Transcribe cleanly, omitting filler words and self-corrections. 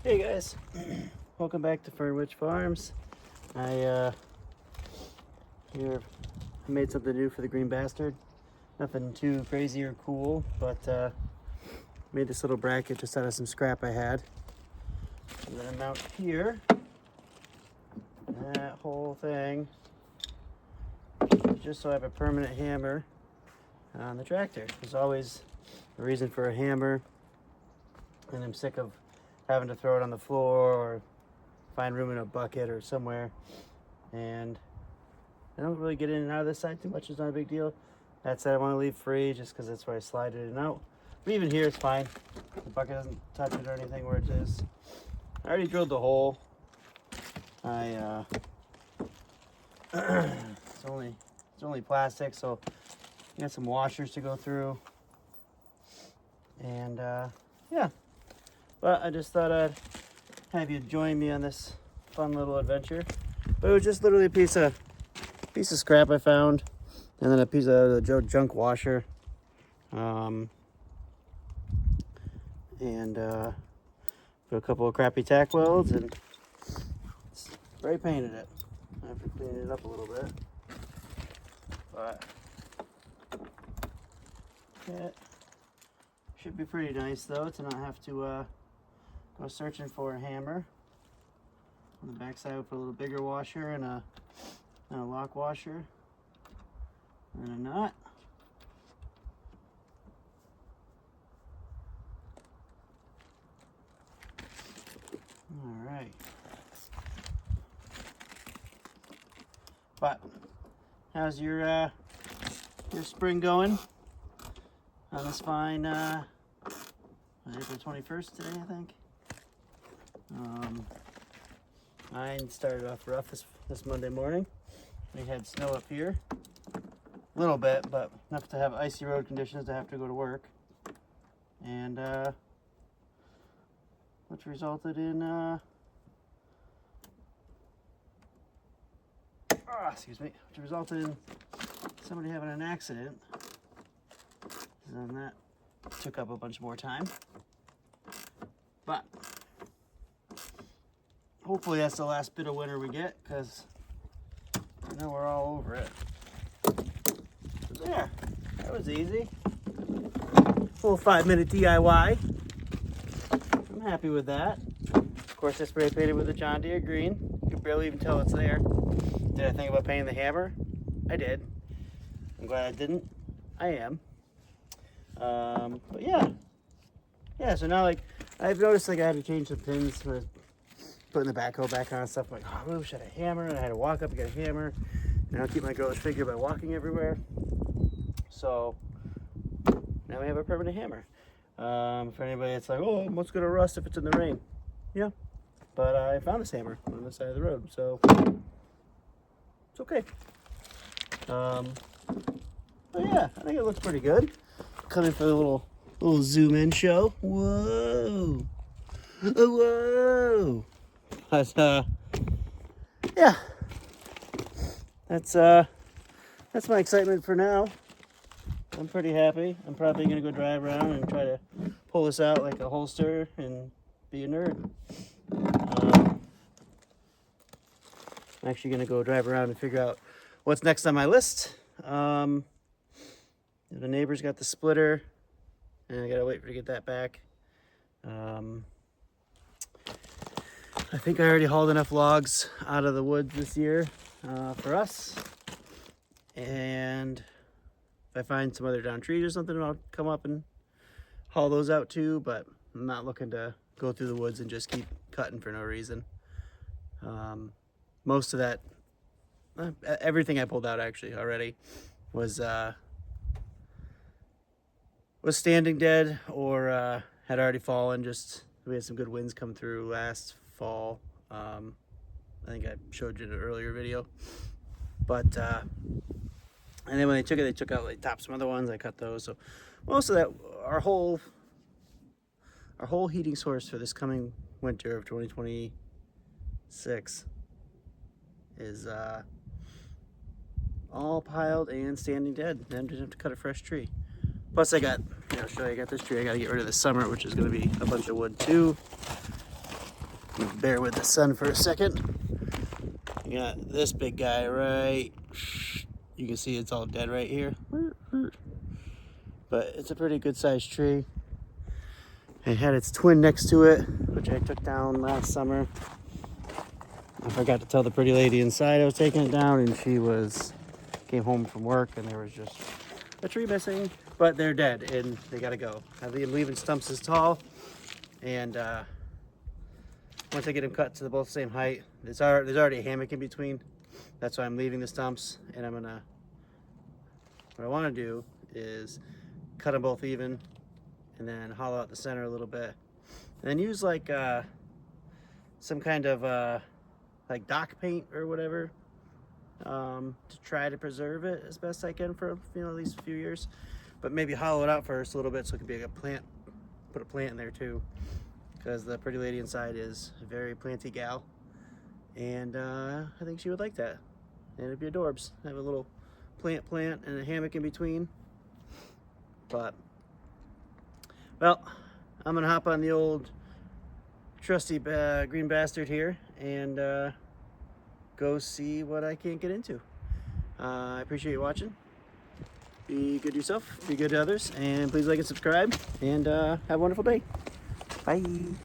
Hey guys, welcome back to Fernwich Farms. I made something new for the green bastard. Nothing too crazy or cool, but made this little bracket just out of some scrap I had. And then I mount here that whole thing just so I have a permanent hammer on the tractor. There's always a reason for a hammer, and I'm sick of having to throw it on the floor or find room in a bucket or somewhere. And I don't really get in and out of this side too much. It's not a big deal. That side I want to leave free just because that's where I slide it in and out. But even here it's fine. The bucket doesn't touch it or anything where it is. I already drilled the hole. It's only plastic, so I got some washers to go through. And yeah. But I just thought I'd have you join me on this fun little adventure. But it was just literally a piece of scrap I found, and then a piece of the junk washer, and put a couple of crappy tack welds and spray painted it. I have to clean it up a little bit, but it should be pretty nice though to not have to go searching for a hammer. On the back side, we put a little bigger washer and a lock washer and a nut. All right. But how's your spring going on this fine April 21st today, I think? Mine started off rough this Monday morning. We had snow up here, a little bit, but enough to have icy road conditions to have to go to work, and which resulted in somebody having an accident, and that took up a bunch more time. But hopefully that's the last bit of winter we get, because I know we're all over it. So there, that was easy. Full 5-minute DIY. I'm happy with that. Of course, I spray painted with a John Deere green. You can barely even tell it's there. Did I think about painting the hammer? I did. I'm glad I didn't. I am. But yeah. So now, like, I've noticed like I had to change the pins for putting the backhoe back on and stuff. I'm like, oh, I wish I had a hammer, and I had to walk up and get a hammer, and I'll keep my girlish figure by walking everywhere. So now we have a permanent hammer. For anybody that's like, oh, what's gonna rust if it's in the rain? Yeah, but I found this hammer on the side of the road, so it's okay. But yeah, I think it looks pretty good. Coming for the little zoom in show. Whoa, whoa. But yeah, that's my excitement for now. I'm pretty happy. I'm probably gonna go drive around and try to pull this out like a holster and be a nerd. I'm actually gonna go drive around and figure out what's next on my list. The neighbor's got the splitter, and I gotta wait for to get that back. I think I already hauled enough logs out of the woods this year for us, and if I find some other down trees or something, I'll come up and haul those out too, but I'm not looking to go through the woods and just keep cutting for no reason. Most of that, everything I pulled out actually already was standing dead or had already fallen. Just we had some good winds come through last fall. I think I showed you in an earlier video, but and then when they took out like top some other ones. I cut those. So most of that, our whole heating source for this coming winter of 2026 is all piled and standing dead. Then just have to cut a fresh tree. Plus I got, I'll show you, I got this tree I got to get rid of this summer, which is going to be a bunch of wood too. Bear with the sun for a second. You got this big guy right. You can see it's all dead right here. But it's a pretty good sized tree. It had its twin next to it, which I took down last summer. I forgot to tell the pretty lady inside I was taking it down, and she came home from work and there was just a tree missing, but they're dead and they gotta go. I'm leaving stumps this tall, and once I get them cut to both the same height, there's already a hammock in between. That's why I'm leaving the stumps, and what I want to do is cut them both even and then hollow out the center a little bit, and then use like some kind of like dock paint or whatever to try to preserve it as best I can for at least a few years. But maybe hollow it out first a little bit so it can be like a plant. Put a plant in there too, because the pretty lady inside is a very planty gal, and I think she would like that, and it'd be adorbs. Have a little plant and a hammock in between. But well, I'm gonna hop on the old trusty green bastard here and go see what I can't get into. I appreciate you watching. Be good to yourself, be good to others, and please like and subscribe, and have a wonderful day. Bye.